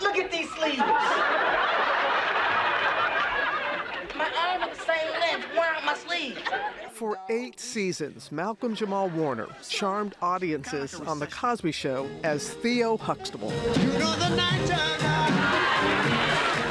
Look at these sleeves. My arms are the same length. Why aren't my sleeves? For 8 seasons, Malcolm-Jamal Warner charmed audiences on The Cosby Show as Theo Huxtable.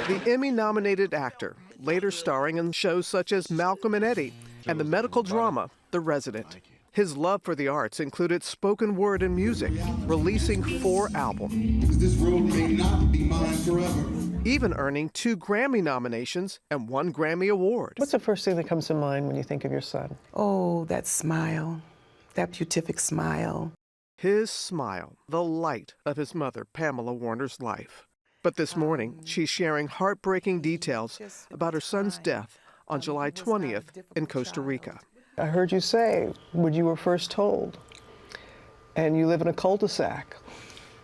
The Emmy-nominated actor, later starring in shows such as Malcolm and Eddie and the medical drama The Resident. His love for the arts included spoken word and music, releasing 4 albums. This road may not be mine forever. Even earning 2 Grammy nominations and 1 Grammy Award. What's the first thing that comes to mind when you think of your son? Oh, that smile, that beatific smile. His smile, the light of his mother, Pamela Warner's life. But this morning, she's sharing heartbreaking details about her son's death on July 20th in Costa Rica. I heard you say when you were first told, and you live in a cul-de-sac,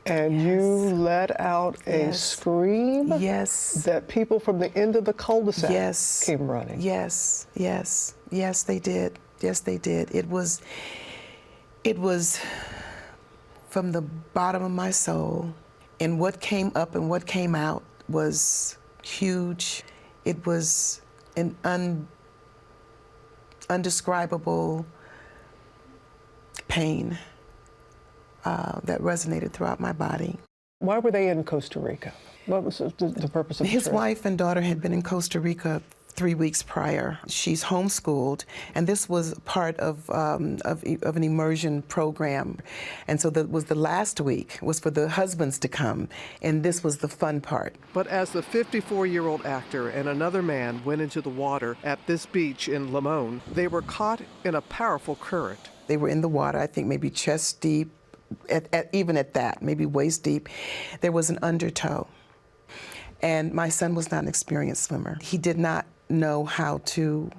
and you let out a scream that people from the end of the cul-de-sac came running. Yes, they did. Yes, they did. It was from the bottom of my soul, and what came up and what came out was huge. It was an undescribable pain that resonated throughout my body. Why were they in Costa Rica? What was the purpose of the His trip? wife and daughter had been in Costa Rica 3 weeks prior. She's homeschooled, and this was part of an immersion program. And so that was the last week, was for the husbands to come, and this was the fun part. But as the 54-year-old actor and another man went into the water at this beach in Limon, they were caught in a powerful current. They were in the water, I think maybe chest deep, even at that, maybe waist deep. There was an undertow. And my son was not an experienced swimmer. He did not know how to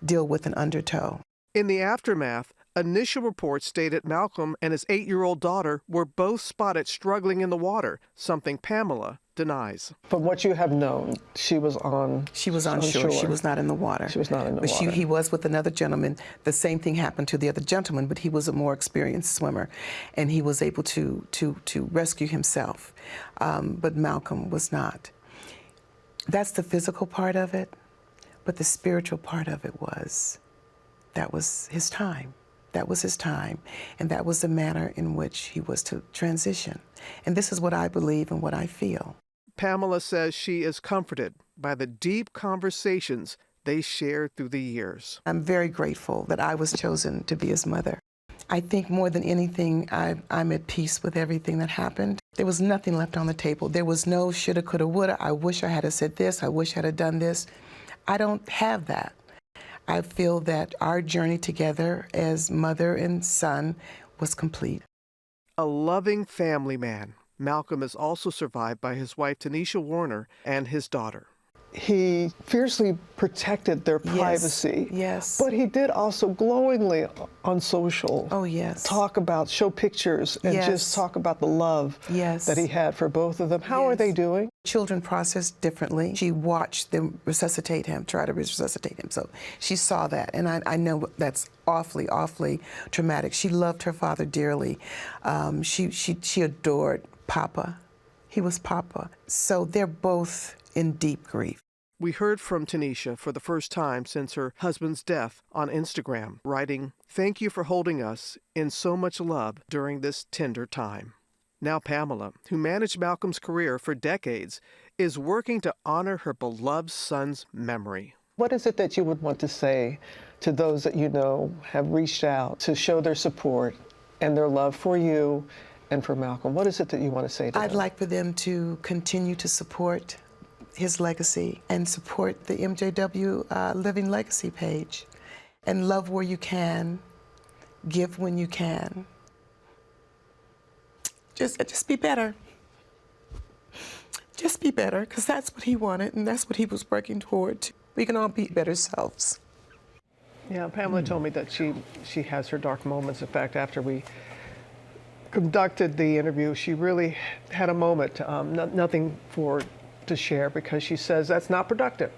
deal with an undertow. In the aftermath, initial reports stated Malcolm and his 8-year-old daughter were both spotted struggling in the water, something Pamela denies. From what you have known, she was on shore. She was not in the water. She was not in the water. But he was with another gentleman. The same thing happened to the other gentleman, but he was a more experienced swimmer, and he was able to rescue himself. But Malcolm was not. That's the physical part of it, but the spiritual part of it was, that was his time. That was his time, and that was the manner in which he was to transition. And this is what I believe and what I feel. Pamela says she is comforted by the deep conversations they shared through the years. I'm very grateful that I was chosen to be his mother. I think more than anything, I'm at peace with everything that happened. There was nothing left on the table. There was no shoulda, coulda, woulda. I wish I had said this. I wish I had done this. I don't have that. I feel that our journey together as mother and son was complete. A loving family man, Malcolm is also survived by his wife, Tanisha Warner, and his daughter. He fiercely protected their privacy. Yes. But he did also glowingly on social show pictures and just talk about the love that he had for both of them. How are they doing? Children process differently. She watched them resuscitate him, try to resuscitate him. So she saw that, and I know that's awfully, awfully traumatic. She loved her father dearly. She adored Papa. He was Papa. So they're both in deep grief. We heard from Tanisha for the first time since her husband's death on Instagram, writing, "Thank you for holding us in so much love during this tender time." Now Pamela, who managed Malcolm's career for decades, is working to honor her beloved son's memory. What is it that you would want to say to those that you know have reached out to show their support and their love for you and for Malcolm? What is it that you want to say to them? I'd like for them to continue to support his legacy and support the MJW Living Legacy page, and love where you can, give when you can. Just be better. Just be better, because that's what he wanted and that's what he was working toward. We can all be better selves. Yeah, Pamela told me that she has her dark moments. In fact, after we conducted the interview, she really had a moment, nothing to share, because she says that's not productive.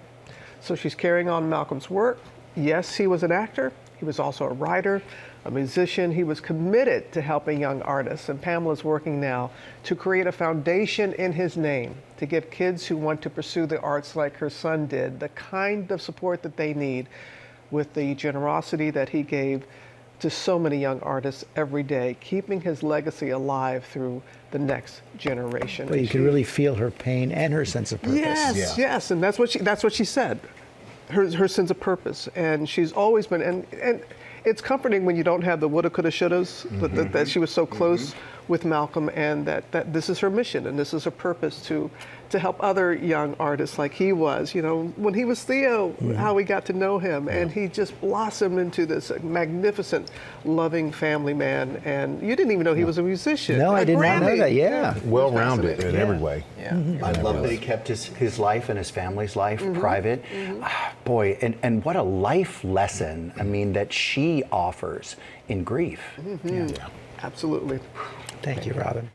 So she's carrying on Malcolm's work. Yes, he was an actor. He was also a writer, a musician. He was committed to helping young artists, and Pamela's working now to create a foundation in his name to give kids who want to pursue the arts like her son did the kind of support that they need, with the generosity that he gave to so many young artists every day, keeping his legacy alive through the next generation. Well, you can really feel her pain and her sense of purpose. Yes, yes, and that's what she said. Her sense of purpose, and she's always been, and it's comforting when you don't have the woulda, coulda, shouldas, that she was so close with Malcolm, and that this is her mission and this is her purpose to help other young artists like he was. You know, when he was Theo, how we got to know him, and he just blossomed into this magnificent, loving family man. And you didn't even know he was a musician. No, I did not know that. Yeah, well-rounded in every way. Yeah, I love that he kept his life and his family's life private. Boy, and what a life lesson, I mean, that she offers in grief. Absolutely. Thank you, Robin.